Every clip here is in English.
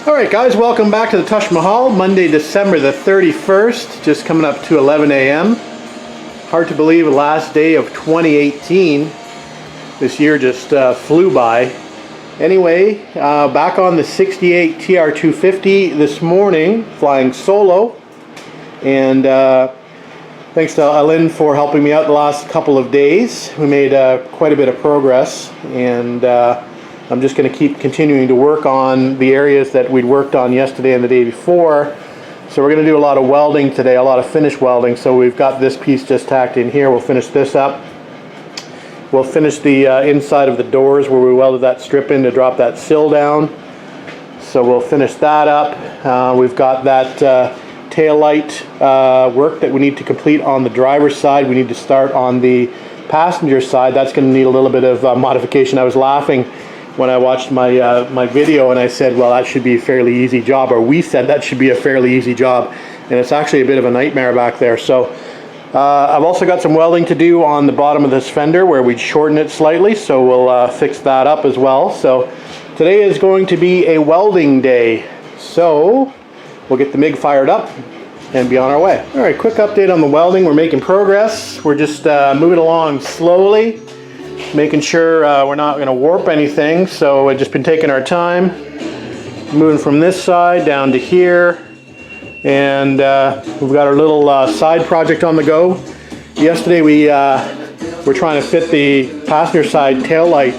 Alright guys, welcome back to the Taj Mahal, Monday, December the 31st, just coming up to 11 a.m. Hard to believe, the last day of 2018. This year just flew by. Anyway, back on the 68 TR250 this morning, flying solo. And thanks to Ellen for helping me out the last couple of days. We made quite a bit of progress, and I'm just going to keep continuing to work on the areas that we'd worked on yesterday and the day before. So we're going to do a lot of welding today, a lot of finish welding. So we've got this piece just tacked in here. We'll finish this up. We'll finish the inside of the doors where we welded that strip in to drop that sill down. So we'll finish that up. We've got that tail light work that we need to complete on the driver's side. We need to start on the passenger side. That's going to need a little bit of modification. I was laughing when I watched my video, and I said, well, that should be a fairly easy job, or we said that should be a fairly easy job, and it's actually a bit of a nightmare back there. So I've also got some welding to do on the bottom of this fender where we'd shorten it slightly, so we'll fix that up as well. So today is going to be a welding day, so we'll get the MIG fired up and be on our way. All right, quick update on the welding. We're making progress. We're just moving along slowly, making sure we're not going to warp anything. So we've just been taking our time, moving from this side down to here, and we've got our little side project on the go. Yesterday we were trying to fit the passenger side tail light,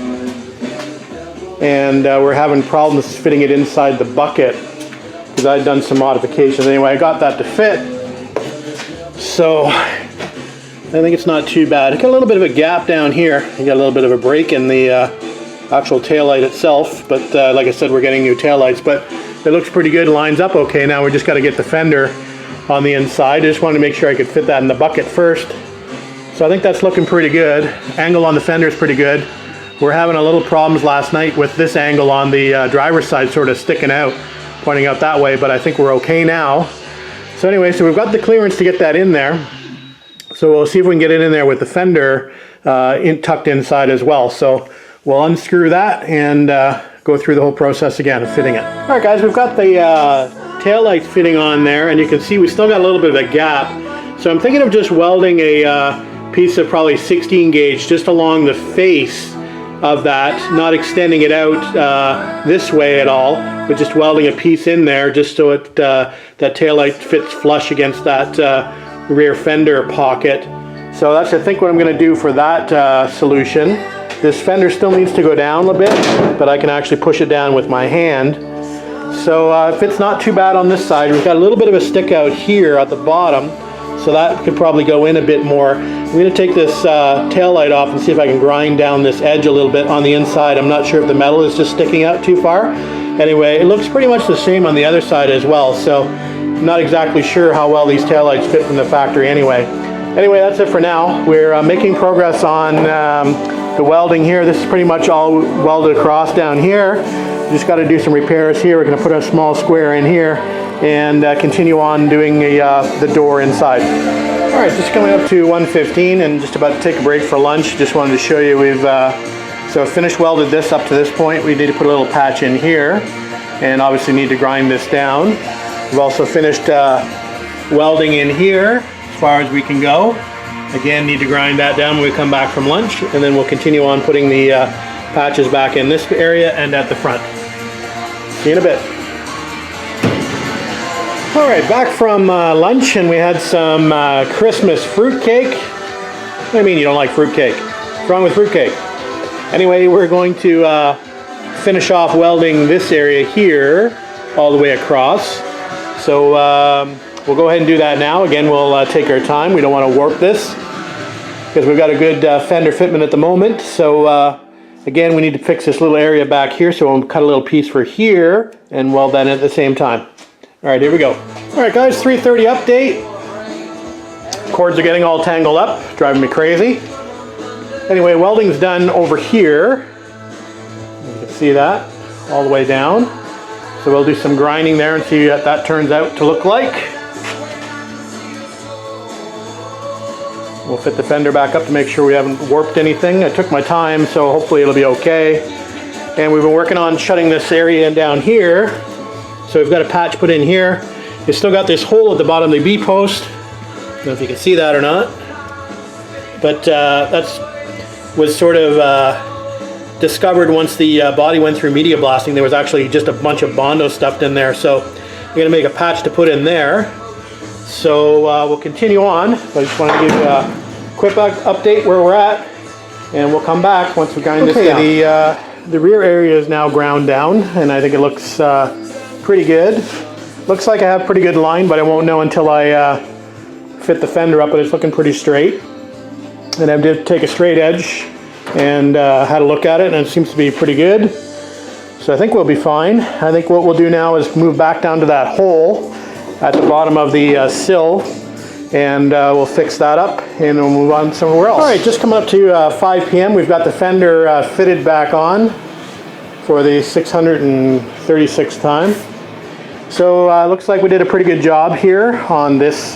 and we're having problems fitting it inside the bucket because I'd done some modifications. Anyway, I got that to fit, so I think it's not too bad. It's got a little bit of a gap down here. You got a little bit of a break in the actual taillight itself, but like I said, we're getting new taillights, but it looks pretty good, lines up okay. Now we just got to get the fender on the inside. I just wanted to make sure I could fit that in the bucket first. So I think that's looking pretty good. Angle on the fender is pretty good. We're having a little problems last night with this angle on the driver's side sort of sticking out, pointing out that way, but I think we're okay now. So anyway, so we've got the clearance to get that in there. So we'll see if we can get it in there with the fender tucked inside as well. So we'll unscrew that and go through the whole process again of fitting it. All right guys, we've got the tail lights fitting on there, and you can see we still got a little bit of a gap. So I'm thinking of just welding a piece of probably 16 gauge just along the face of that, not extending it out this way at all, but just welding a piece in there just so it that tail light fits flush against that rear fender pocket. So that's, I think, what I'm going to do for that solution. This fender still needs to go down a bit, but I can actually push it down with my hand. So if it's not too bad on this side, we've got a little bit of a stick out here at the bottom, so that could probably go in a bit more. I'm going to take this tail light off and see if I can grind down this edge a little bit on the inside. I'm not sure if the metal is just sticking out too far. Anyway, it looks pretty much the same on the other side as well, so I'm not exactly sure how well these taillights fit from the factory anyway. Anyway, that's it for now. We're making progress on the welding here. This is pretty much all welded across down here. Just got to do some repairs here. We're going to put a small square in here and continue on doing the door inside. All right, just coming up to 1:15 and just about to take a break for lunch. Just wanted to show you we've so finished welded this up to this point. We need to put a little patch in here, and obviously need to grind this down. We've also finished welding in here as far as we can go. Again, need to grind that down when we come back from lunch, and then we'll continue on putting the patches back in this area and at the front. See you in a bit. All right, back from lunch, and we had some Christmas fruitcake. What do you mean you don't like fruitcake? What's wrong with fruitcake? Anyway, we're going to finish off welding this area here all the way across. So we'll go ahead and do that now. Again, we'll take our time. We don't want to warp this because we've got a good fender fitment at the moment. So again, we need to fix this little area back here. So we'll cut a little piece for here and weld that in at the same time. All right, here we go. All right, guys, 3:30 update. Cords are getting all tangled up, driving me crazy. Anyway, welding's done over here. You can see that all the way down. So we'll do some grinding there and see what that turns out to look like. We'll fit the fender back up to make sure we haven't warped anything. I took my time, so hopefully it'll be okay. And we've been working on shutting this area in down here So we've got a patch put in here. It's still got this hole at the bottom of the B-post. I don't know if you can see that or not. But that's was sort of discovered once the body went through media blasting. There was actually just a bunch of Bondo stuffed in there. So we're going to make a patch to put in there. So we'll continue on. I just want to give you a quick update where we're at. And we'll come back once we grind this down. The rear area is now ground down, and I think it looks pretty good. Looks like I have pretty good line, but I won't know until I fit the fender up, but it's looking pretty straight. And I did take a straight edge and had a look at it, and it seems to be pretty good. So I think we'll be fine. I think what we'll do now is move back down to that hole at the bottom of the sill, and we'll fix that up and we'll move on somewhere else. All right, just coming up to 5 p.m. We've got the fender fitted back on for the 636th time. So looks like we did a pretty good job here on this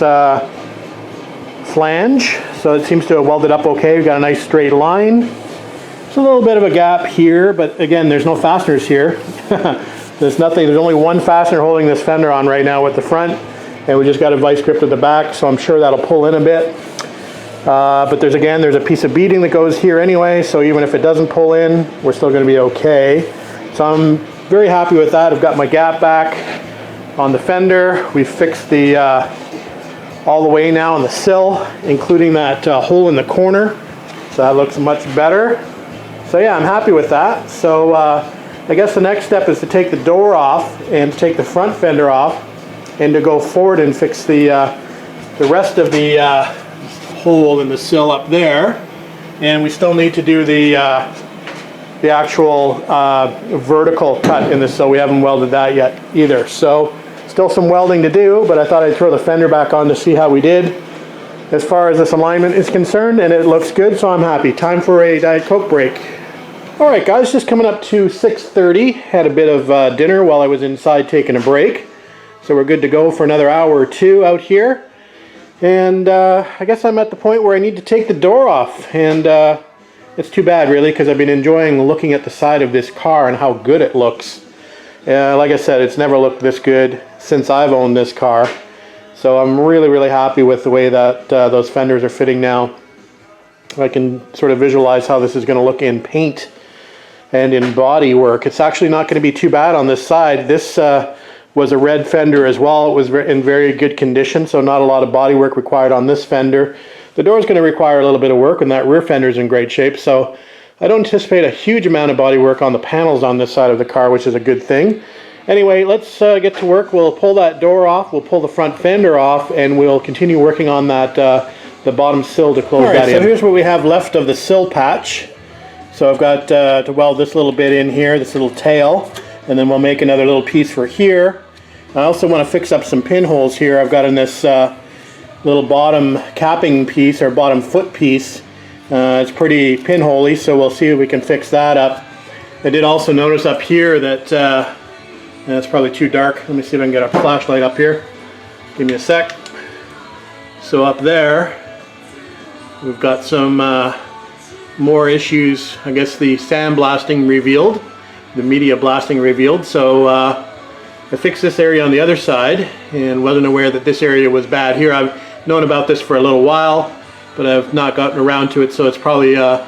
flange. So it seems to have welded up okay. We've got a nice straight line. There's a little bit of a gap here, but again, there's no fasteners here. There's nothing, there's only one fastener holding this fender on right now with the front, and we just got a vice grip at the back, so I'm sure that'll pull in a bit. But there's a piece of beading that goes here anyway, so even if it doesn't pull in, we're still going to be okay. So I'm very happy with that. I've got my gap back on the fender. We've fixed the all the way now on the sill, including that hole in the corner. So that looks much better. So yeah, I'm happy with that. So I guess the next step is to take the door off and take the front fender off, and to go forward and fix the rest of the hole in the sill up there. And we still need to do the actual vertical cut in the sill. We haven't welded that yet either. So still some welding to do, but I thought I'd throw the fender back on to see how we did as far as this alignment is concerned, and it looks good, so I'm happy. Time for a Diet Coke break. Alright guys, just coming up to 6:30. Had a bit of dinner while I was inside taking a break. So we're good to go for another hour or two out here. And I guess I'm at the point where I need to take the door off. And it's too bad really, because I've been enjoying looking at the side of this car and how good it looks. Like I said, it's never looked this good since I've owned this car. So I'm really happy with the way that those fenders are fitting now. I can sort of visualize how this is going to look in paint and in body work. It's actually not going to be too bad on this side. This was a red fender as well. It was in very good condition, so not a lot of body work required on this fender. The door is going to require a little bit of work, and that rear fender is in great shape, so I don't anticipate a huge amount of body work on the panels on this side of the car, which is a good thing. Anyway, let's get to work. We'll pull that door off, we'll pull the front fender off, and we'll continue working on that the bottom sill to close that in. So here's what we have left of the sill patch. So I've got to weld this little bit in here, this little tail, and then we'll make another little piece for here. I also want to fix up some pinholes here. I've got in this little bottom capping piece, or bottom foot piece. It's pretty pinholey, so we'll see if we can fix that up. I did also notice up here that it's probably too dark. Let me see if I can get a flashlight up here. Give me a sec. So up there, we've got some more issues. I guess the sandblasting revealed, the media blasting revealed. So I fixed this area on the other side and wasn't aware that this area was bad here. I've known about this for a little while, but I've not gotten around to it, so it's probably a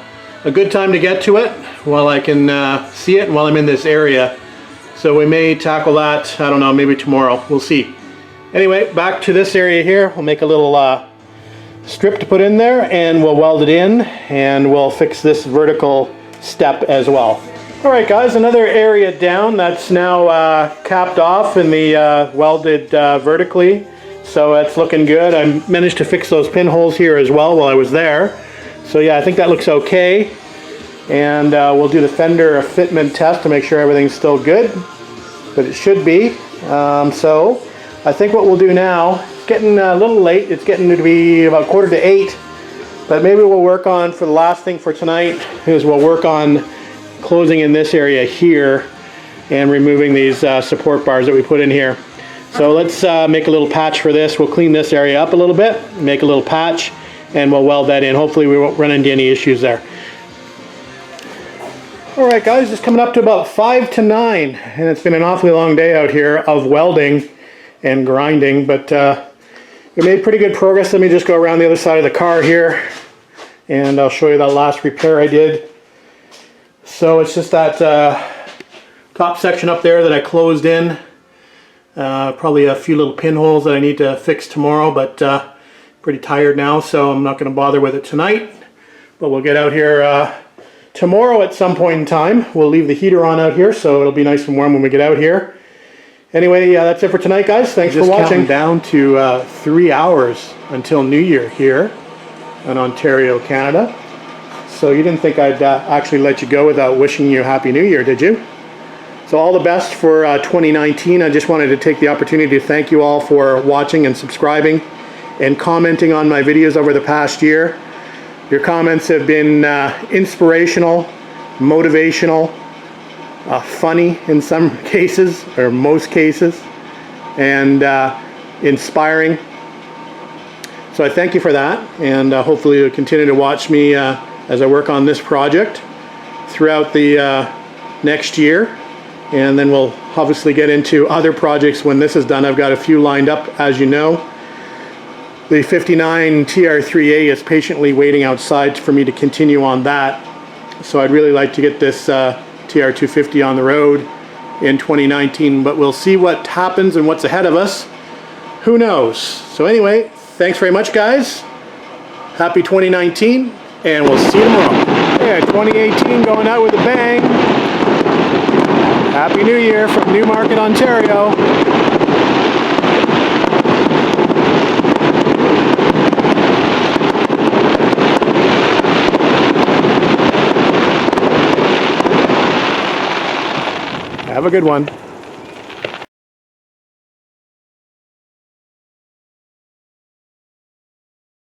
good time to get to it while I can see it and while I'm in this area. So we may tackle that, I don't know, maybe tomorrow. We'll see. Anyway, back to this area here. We'll make a little strip to put in there, and we'll weld it in, and we'll fix this vertical step as well. Alright guys, another area down that's now capped off and the welded vertically. So it's looking good. I managed to fix those pinholes here as well while I was there. So yeah, I think that looks okay. And we'll do the fender fitment test to make sure everything's still good. But it should be. So I think what we'll do now, it's getting a little late. It's getting to be about 7:45. But maybe we'll work on, for the last thing for tonight, is we'll work on closing in this area here and removing these support bars that we put in here. So let's make a little patch for this. We'll clean this area up a little bit, make a little patch, and we'll weld that in. Hopefully we won't run into any issues there. Alright guys, just coming up to about 5 to 9, and it's been an awfully long day out here of welding and grinding, but we made pretty good progress. Let me just go around the other side of the car here, and I'll show you that last repair I did. So it's just that top section up there that I closed in. Probably a few little pinholes that I need to fix tomorrow, but pretty tired now, so I'm not going to bother with it tonight. But we'll get out here tomorrow at some point in time. We'll leave the heater on out here, so it'll be nice and warm when we get out here. Anyway, that's it for tonight, guys. Thanks for watching. Just counting down to 3 hours until New Year here in Ontario, Canada. So you didn't think I'd actually let you go without wishing you a Happy New Year, did you? So all the best for 2019. I just wanted to take the opportunity to thank you all for watching and subscribing and commenting on my videos over the past year. Your comments have been inspirational, motivational, funny in some cases, or most cases, and inspiring. So I thank you for that, and hopefully you'll continue to watch me as I work on this project throughout the next year. And then we'll obviously get into other projects when this is done. I've got a few lined up, as you know. The 59 TR3A is patiently waiting outside for me to continue on that. So I'd really like to get this TR250 on the road in 2019, but we'll see what happens and what's ahead of us. Who knows? So anyway, thanks very much, guys. Happy 2019, and we'll see you tomorrow. Yeah, 2018 going out with a bang. Happy New Year from Newmarket, Ontario. Have a good one.